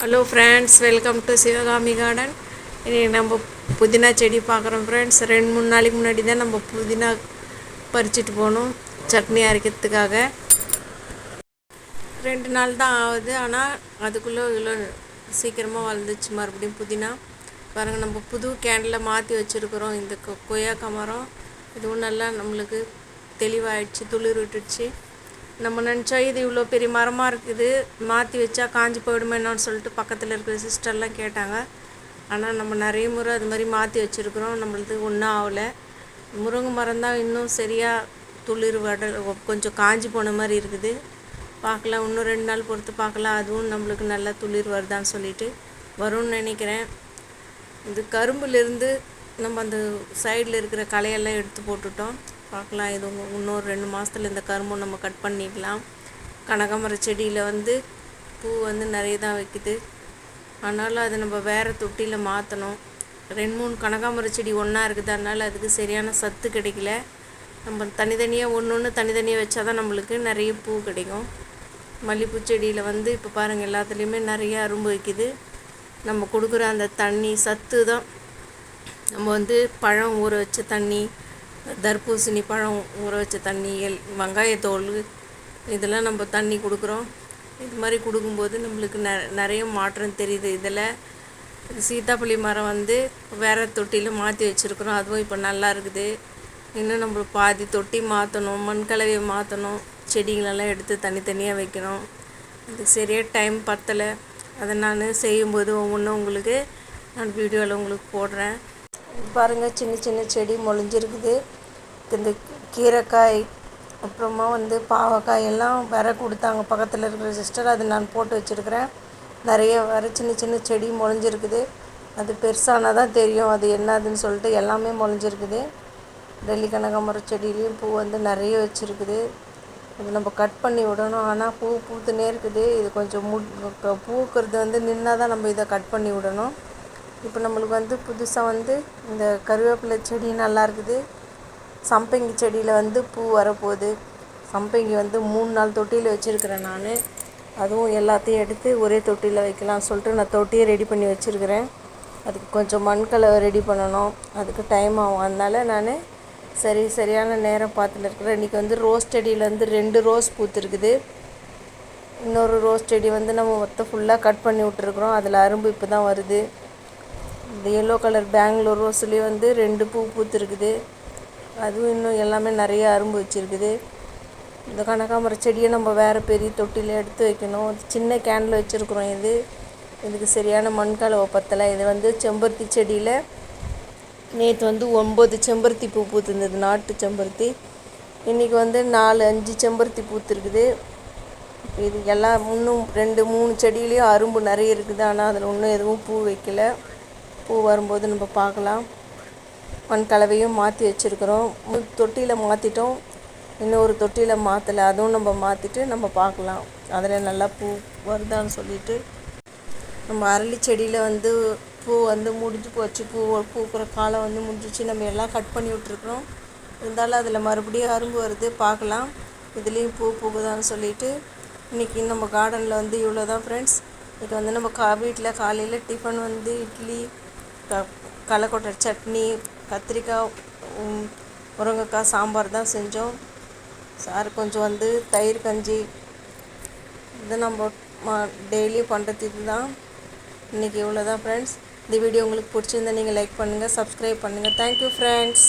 Hello friends, welcome to Sivakami garden. இன்றைக்கி நம்ம புதினா செடி பார்க்குறோம் ஃப்ரெண்ட்ஸ். 2-3 நாளைக்கு முன்னாடி தான் நம்ம புதினா பறிச்சுட்டு போகணும் சட்னி அரைக்கிறதுக்காக. 2 நாள் தான் ஆகுது, ஆனால் அதுக்குள்ளே இவ்வளோ சீக்கிரமாக வளர்ந்துச்சு மறுபடியும் புதினா. பாருங்கள், நம்ம புது கேண்டில் மாற்றி வச்சுருக்குறோம். இந்த கொய்யாக்காய் மரம் இதுவும் நல்லா நம்மளுக்கு தெளிவாகிடுச்சு, துளிர் விட்டுடுச்சு. நம்ம நினச்சா இது இவ்வளோ பெரிய மரமாக இருக்குது, மாற்றி வச்சா காஞ்சி போயிடுமே என்னன்னு சொல்லிட்டு பக்கத்தில் இருக்கிற சிஸ்டர்லாம் கேட்டாங்க. ஆனால் நம்ம நிறைய முறை அது மாதிரி மாற்றி வச்சுருக்குறோம், நம்மளுக்கு ஒன்றும் ஆகலை. முருங்கை மரம் தான் இன்னும் சரியாக துளிர் கொஞ்சம் காஞ்சி போன மாதிரி இருக்குது. பார்க்கலாம், இன்னும் 2 நாள் பொறுத்து பார்க்கலாம், அதுவும் நம்மளுக்கு நல்லா துளிர் வருதான்னு சொல்லிட்டு வரும்னு நினைக்கிறேன். இது கரும்புலேருந்து நம்ம அந்த சைடில் இருக்கிற களையெல்லாம் எடுத்து போட்டுட்டோம். பார்க்கலாம், இது இன்னொரு 2 மாதத்தில் இந்த கரும்பு நம்ம கட் பண்ணிக்கலாம். கனகாமர செடியில் பூ நிறைய தான் வைக்குது. ஆனாலும் அதை நம்ம வேறு தொட்டியில் மாற்றணும். 2-3 கனகாமர செடி ஒன்றா இருக்குது, அதனால் அதுக்கு சரியான சத்து கிடைக்கல. நம்ம தனித்தனியாக ஒன்று தனித்தனியாக வச்சா தான் நம்மளுக்கு நிறைய பூ கிடைக்கும். மல்லிகைப்பூ செடியில் இப்போ பாருங்கள், எல்லாத்துலேயுமே நிறைய அரும்பு வைக்குது. நம்ம கொடுக்குற அந்த தண்ணி சத்து தான். நம்ம பழம் ஊற வச்ச தண்ணி, தர்பூசணி பழம் ஊற வச்ச தண்ணி, வெங்காயத்தோல், இதெல்லாம் நம்ம தண்ணி கொடுக்குறோம். இது மாதிரி கொடுக்கும்போது நம்மளுக்கு நிறைய மாற்றம் தெரியுது. இதில் சீத்தாப்பழி மரம் வேறு தொட்டியில் மாற்றி வச்சுருக்குறோம், அதுவும் இப்போ நல்லா இருக்குது. இன்னும் நம்ம பாதி தொட்டி மாற்றணும், மண்கலவையை மாற்றணும், செடிகளெல்லாம் எடுத்து தனித்தனியாக வைக்கணும். இது சரியாக டைம் பத்தலை. அதை நான் செய்யும்போது ஒவ்வொன்றும் உங்களுக்கு நான் வீடியோவில் உங்களுக்கு போடுறேன். பாருங்கள், சின்ன சின்ன செடி மொழிஞ்சிருக்குது. இந்த கீரைக்காய், அப்புறமா பாவக்காய் எல்லாம் வேற கொடுத்தாங்க பக்கத்தில் இருக்கிற சிஸ்டர், அது நான் போட்டு வச்சுருக்கிறேன். நிறைய வேறு சின்ன சின்ன செடி மொழிஞ்சிருக்குது. அது பெருசானால் தான் தெரியும் அது என்னதுன்னு சொல்லிட்டு. எல்லாமே மொழிஞ்சிருக்குது. டெல்லி கனகாமர செடியிலையும் பூ நிறைய வச்சுருக்குது. இது நம்ம கட் பண்ணி விடணும், ஆனால் பூ பூத்துனே இருக்குது. இது கொஞ்சம் பூக்கிறது நின்னால் தான் நம்ம இதை கட் பண்ணி விடணும். இப்போ நம்மளுக்கு புதுசாக இந்த கருவேப்பிலை செடி நல்லா இருக்குது. சம்பங்கி செடியில் பூ வரப்போகுது. சம்பங்கி 3-4 தொட்டியில் வச்சுருக்கிறேன் நான். அதுவும் எல்லாத்தையும் எடுத்து ஒரே தொட்டியில் வைக்கலாம்னு சொல்லிட்டு நான் தொட்டியை ரெடி பண்ணி வச்சுருக்கிறேன். அதுக்கு கொஞ்சம் மண்கலவை ரெடி பண்ணணும், அதுக்கு டைம் ஆகும். அதனால் நான் சரியான நேரம் பார்த்துட்டு இருக்கிறேன். இன்றைக்கி ரோஸ் செடியில் 2 ரோஸ் பூத்துருக்குது. இன்னொரு ரோஸ் செடி நம்ம மொத்தம் ஃபுல்லாக கட் பண்ணி விட்டுருக்குறோம். அதில் அரும்பு இப்போ தான் வருது. இந்த எல்லோ கலர் பெங்களூர் ரோஸ்லேயே 2 பூ பூத்துருக்குது. அதுவும் இன்னும் எல்லாமே நிறைய அரும்பு வச்சுருக்குது. இந்த கனகாமர செடியை நம்ம வேறு பெரிய தொட்டியில் எடுத்து வைக்கணும். சின்ன கேனில் வச்சுருக்குறோம். இதுக்கு சரியான மண்கலவை பத்தலை. இது செம்பருத்தி செடியில் நேற்று 9 செம்பருத்தி பூ பூத்துருந்தது, நாட்டு செம்பருத்தி. இன்றைக்கி 4-5 செம்பருத்தி பூத்துருக்குது. இது எல்லாம் இன்னும் 2-3 செடியிலையும் அரும்பு நிறைய இருக்குது, ஆனால் அதில் இன்னும் எதுவும் பூ வைக்கலை. பூ வரும்போது நம்ம பார்க்கலாம். மண் கலவையும் மாற்றி வச்சுருக்குறோம். தொட்டியில் மாற்றிட்டோம், இன்னொரு தொட்டியில் மாற்றலை, அதுவும் நம்ம மாற்றிட்டு நம்ம பார்க்கலாம் அதில் நல்லா பூ வருதான்னு சொல்லிட்டு. நம்ம அரளி செடியில் பூ முடிஞ்சு போச்சு. பூக்கிற காலம் முடிஞ்சிச்சு. நம்ம எல்லாம் கட் பண்ணி விட்டுருக்குறோம். இருந்தாலும் அதில் மறுபடியும் அரும்பு வருது, பார்க்கலாம் இதுலேயும் பூ பூக்குதான்னு சொல்லிட்டு. இன்றைக்கி நம்ம கார்டனில் இவ்வளோ தான் ஃப்ரெண்ட்ஸ். இன்றைக்கி நம்ம வீட்டில் காலையில் டிஃபன் இட்லி, கடலைக்கொட்டை சட்னி, கத்திரிக்காய், முருங்கைக்காய் சாம்பார் தான் செஞ்சோம். சார் கொஞ்சம் தயிர் கஞ்சி, இது நம்ம டெய்லியும் பண்ணுறது இது தான். இன்றைக்கி இவ்வளோ தான் ஃப்ரெண்ட்ஸ். இந்த வீடியோ உங்களுக்கு பிடிச்சிருந்தா நீங்கள் லைக் பண்ணுங்கள், சப்ஸ்கிரைப் பண்ணுங்கள். Thank you friends.